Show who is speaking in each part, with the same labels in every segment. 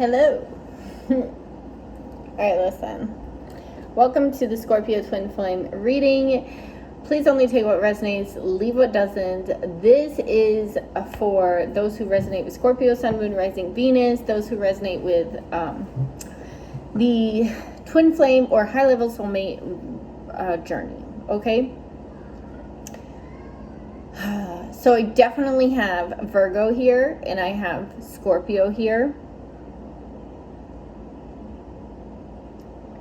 Speaker 1: Hello. Alright, listen. Welcome to the Scorpio Twinflame reading. Please only take what resonates, leave what doesn't. This is for those who resonate with Scorpio, Sun, Moon, Rising, Venus, those who resonate with the twin flame or high-level soulmate journey, okay? So I definitely have Virgo here, and I have Scorpio here,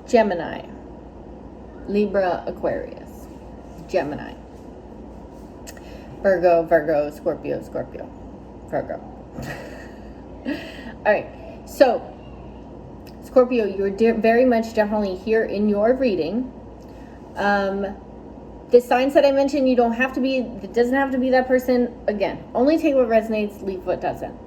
Speaker 1: Gemini, Libra, Aquarius, Gemini, Virgo, Scorpio, Virgo. All right, so Scorpio, you're very much definitely here in your reading. The signs that I mentioned, you don't have to be, it doesn't have to be that person. Again, only take what resonates, leave what doesn't.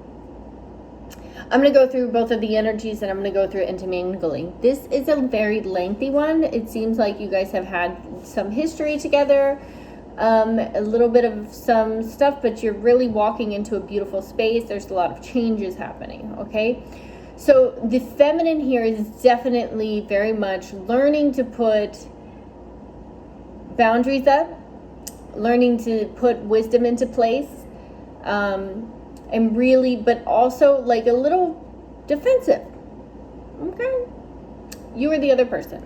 Speaker 1: I'm going to go through both of the energies and I'm going to go through intermingling. This is a very lengthy one. It seems like you guys have had some history together, a little bit of some stuff, but you're really walking into a beautiful space. There's a lot of changes happening, okay? So the feminine here is definitely very much learning to put boundaries up, learning to put wisdom into place, and really, but also like a little defensive. Okay, you are the other person.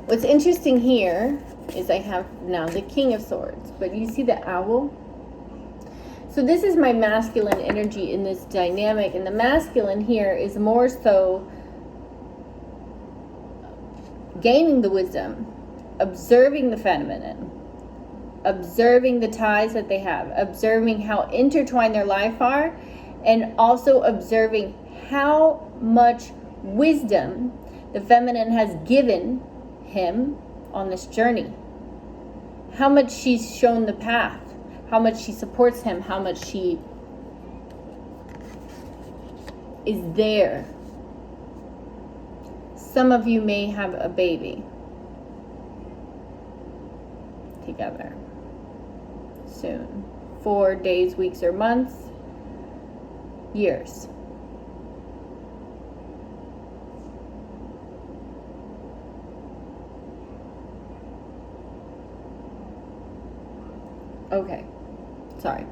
Speaker 1: What's interesting here is I have now the King of Swords, but you see the owl? So this is my masculine energy in this dynamic, and the masculine here is more so gaining the wisdom, observing the feminine, observing the ties that they have, observing how intertwined their life are, and also observing how much wisdom the feminine has given him on this journey, how much she's shown the path, how much she supports him, how much she is there. Some of you may have a baby together soon. 4 days, weeks, or months, years. Okay. Sorry.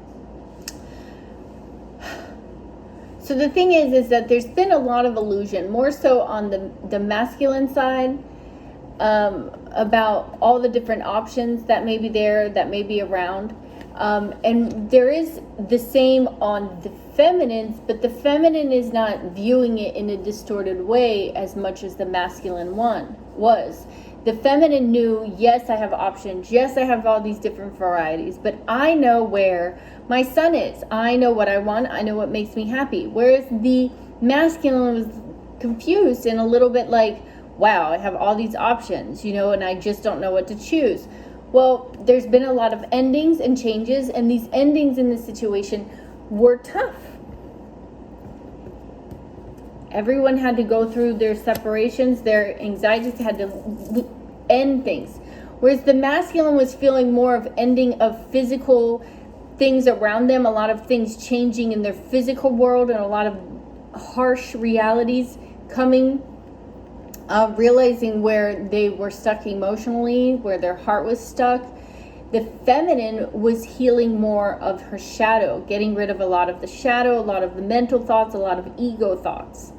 Speaker 1: So the thing is that there's been a lot of illusion, more so on the masculine side, about all the different options that may be there, that may be around. And there is the same on the feminines, but the feminine is not viewing it in a distorted way as much as the masculine one was. The feminine knew, yes, I have options. Yes, I have all these different varieties, but I know where my sun is. I know what I want. I know what makes me happy. Whereas the masculine was confused and a little bit like, wow, I have all these options, you know, and I just don't know what to choose. Well, there's been a lot of endings and changes, and these endings in this situation were tough. Everyone had to go through their separations, their anxieties, had to end things. Whereas the masculine was feeling more of ending of physical things around them, a lot of things changing in their physical world, and a lot of harsh realities coming, realizing where they were stuck emotionally, where their heart was stuck. The feminine was healing more of her shadow, getting rid of a lot of the shadow, a lot of the mental thoughts, a lot of ego thoughts.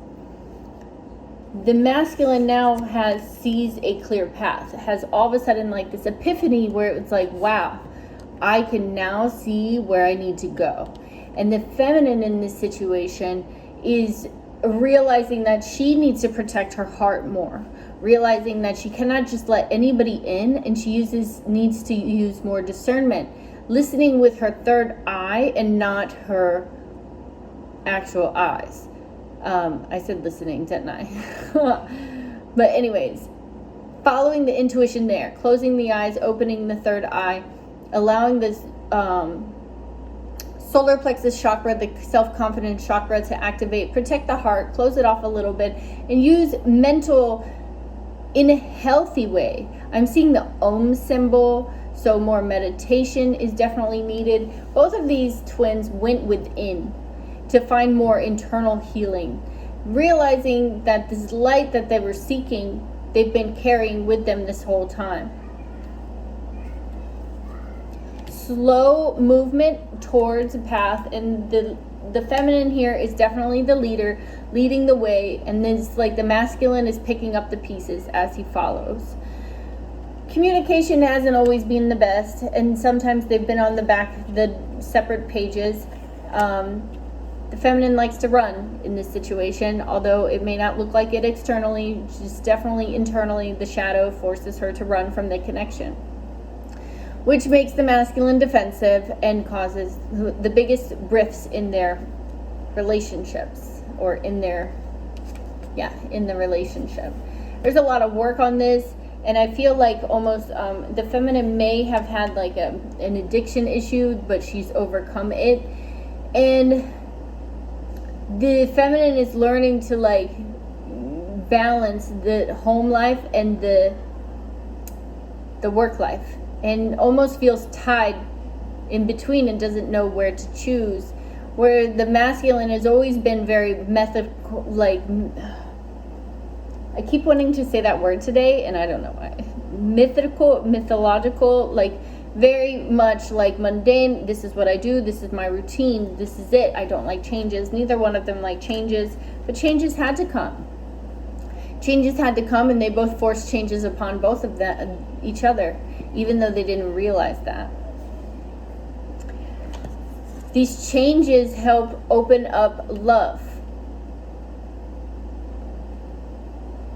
Speaker 1: The masculine now sees a clear path, has all of a sudden like this epiphany where it's like, wow, I can now see where I need to go. And the feminine in this situation is realizing that she needs to protect her heart more, realizing that she cannot just let anybody in, and she needs to use more discernment, listening with her third eye and not her actual eyes. I said listening, didn't I? But anyways, following the intuition there, closing the eyes, opening the third eye, allowing this solar plexus chakra, the self-confidence chakra, to activate, protect the heart, close it off a little bit, and use mental in a healthy way. I'm seeing the Om symbol. So more meditation is definitely needed. Both of these twins went within to find more internal healing, realizing that this light that they were seeking, they've been carrying with them this whole time. Slow movement towards a path, and the feminine here is definitely the leader, leading the way, and then it's like the masculine is picking up the pieces as he follows. Communication hasn't always been the best, and sometimes they've been on the back, the separate pages. The feminine likes to run in this situation, although it may not look like it externally, just definitely internally the shadow forces her to run from the connection, which makes the masculine defensive and causes the biggest rifts in their relationships, or in the relationship. There's a lot of work on this, and I feel like almost the feminine may have had like an addiction issue, but she's overcome it. And the feminine is learning to like balance the home life and the work life, and almost feels tied in between and doesn't know where to choose. Where the masculine has always been very methodical, like, I keep wanting to say that word today and I don't know why. Mythological, like very much like mundane. This is what I do, this is my routine, this is it. I don't like changes. Neither one of them like changes, but changes had to come. Changes had to come, and they both forced changes upon both of them, each other, even though they didn't realize that. These changes help open up love.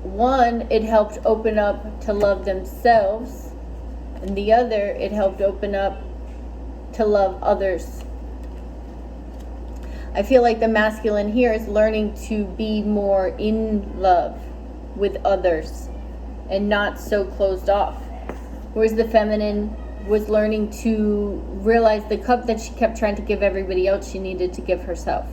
Speaker 1: One, it helped open up to love themselves, and the other, it helped open up to love others. I feel like the masculine here is learning to be more in love with others and not so closed off, whereas the feminine was learning to realize the cup that she kept trying to give everybody else, she needed to give herself.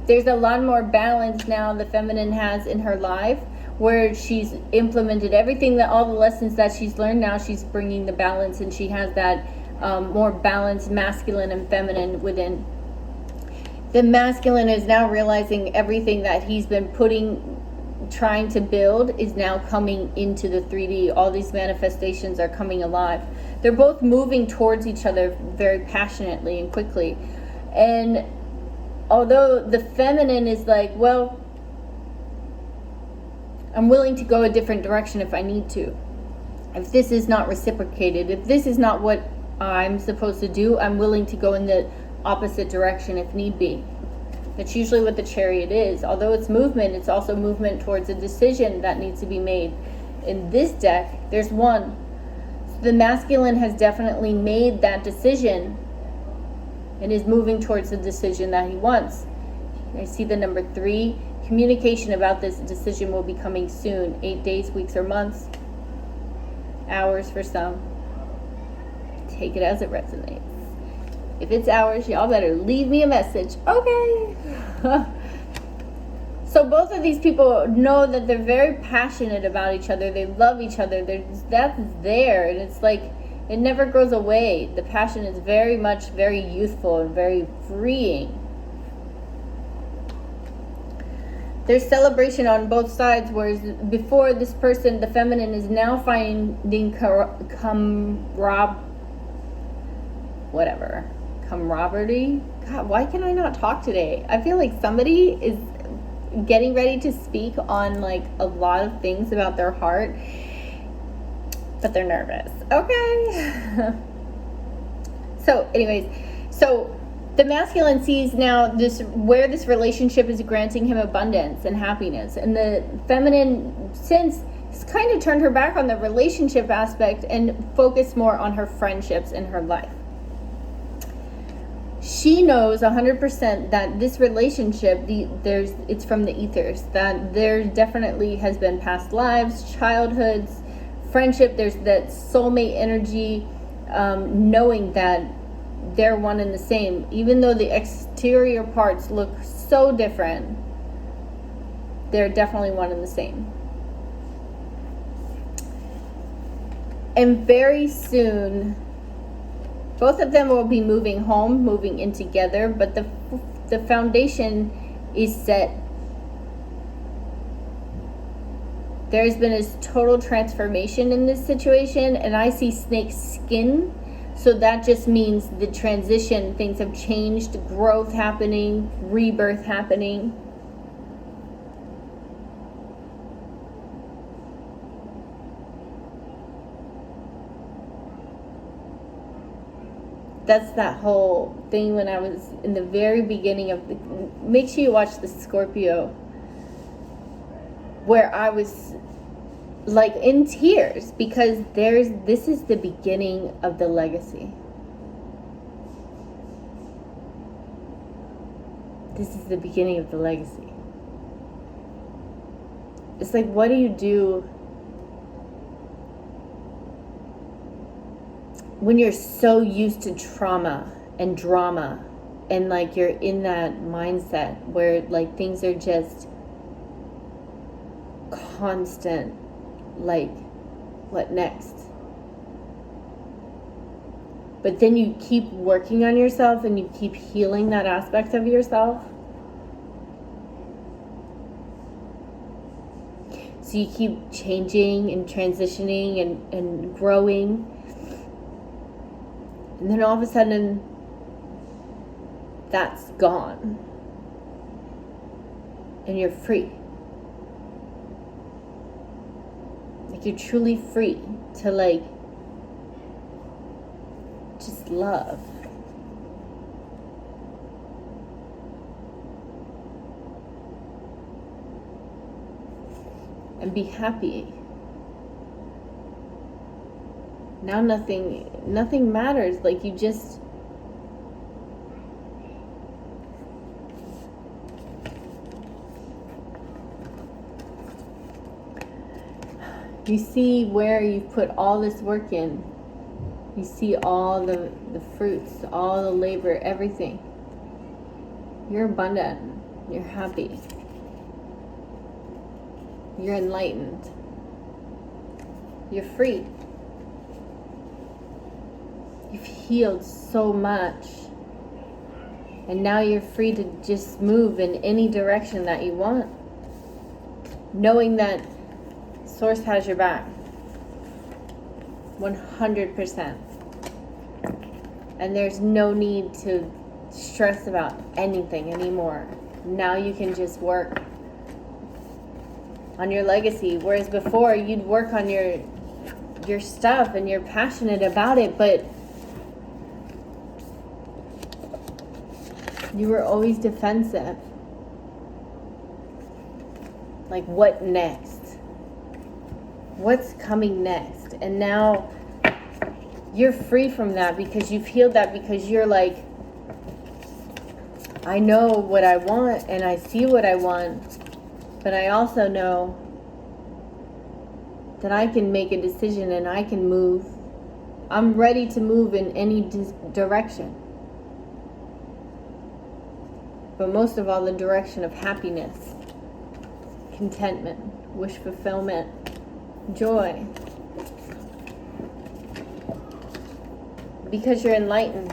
Speaker 1: There's a lot more balance now the feminine has in her life, where she's implemented everything, that all the lessons that she's learned. Now she's bringing the balance, and she has that more balanced masculine and feminine within. The masculine is now realizing everything that he's been trying to build is now coming into the 3D. All these manifestations are coming alive. They're both moving towards each other very passionately and quickly. And although the feminine is like, well, I'm willing to go a different direction if I need to. If this is not reciprocated, if this is not what I'm supposed to do, I'm willing to go in the opposite direction if need be. That's usually what the Chariot is. Although it's movement, it's also movement towards a decision that needs to be made. In this deck, there's one. So the masculine has definitely made that decision and is moving towards the decision that he wants. I see the number 3. Communication about this decision will be coming soon. 8 days, weeks, or months. Hours for some. Take it as it resonates. If it's hours, y'all better leave me a message. Okay. So both of these people know that they're very passionate about each other. They love each other. That's there. And it's like, it never goes away. The passion is very much very youthful and very freeing. There's celebration on both sides, whereas before, this person, the feminine, is now finding camaraderie. God, why can I not talk today? I feel like somebody is getting ready to speak on like a lot of things about their heart, but they're nervous. Okay. So anyways, the masculine sees now where this relationship is granting him abundance and happiness, and the feminine since has kind of turned her back on the relationship aspect and focused more on her friendships in her life. She knows 100% that this relationship, it's from the ethers, that there definitely has been past lives, childhoods, friendship. There's that soulmate energy, knowing that they're one and the same, even though the exterior parts look so different. They're definitely one and the same. And very soon, both of them will be moving home, moving in together, but the foundation is set. There's been a total transformation in this situation, and I see snake skin. So that just means the transition, things have changed, growth happening, rebirth happening. That's that whole thing when I was in the very beginning of the, make sure you watch the Scorpio, where I was like in tears because this is the beginning of the legacy. This is the beginning of the legacy. It's like, what do you do when you're so used to trauma and drama and like you're in that mindset where like things are just constant, like what next? But then you keep working on yourself and you keep healing that aspect of yourself. So you keep changing and transitioning and growing. And then all of a sudden, that's gone. And you're free. Like you're truly free to like, just love. And be happy. Now nothing matters. Like you just, you see where you've put all this work in. You see all the fruits, all the labor, everything. You're abundant. You're happy. You're enlightened. You're free. You've healed so much. And now you're free to just move in any direction that you want. Knowing that Source has your back. 100%. And there's no need to stress about anything anymore. Now you can just work on your legacy. Whereas before you'd work on your stuff and you're passionate about it, but you were always defensive. Like, what next? What's coming next? And now you're free from that because you've healed that, because you're like, I know what I want and I see what I want, but I also know that I can make a decision and I can move. I'm ready to move in any direction. But most of all, the direction of happiness, contentment, wish fulfillment, joy. Because you're enlightened.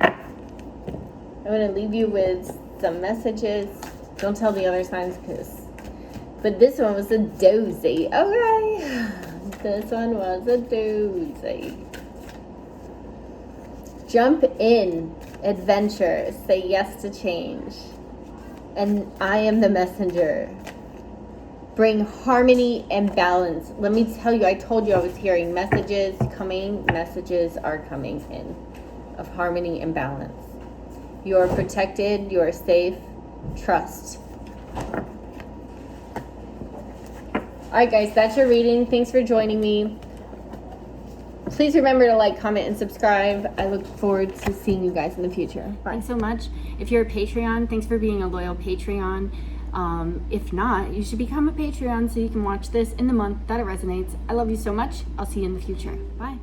Speaker 1: I'm going to leave you with some messages. Don't tell the other signs, but this one was a doozy. Okay. This one was a doozy. Jump in, adventure, say yes to change. And I am the messenger. Bring harmony and balance. Let me tell you, I told you I was hearing messages coming. Messages are coming in of harmony and balance. You are protected. You are safe. Trust. Alright guys, that's your reading. Thanks for joining me. Please remember to like, comment, and subscribe. I look forward to seeing you guys in the future. Bye.
Speaker 2: Thanks so much. If you're a Patreon, thanks for being a loyal Patreon. If not, you should become a Patreon so you can watch this in the month that it resonates. I love you so much. I'll see you in the future. Bye.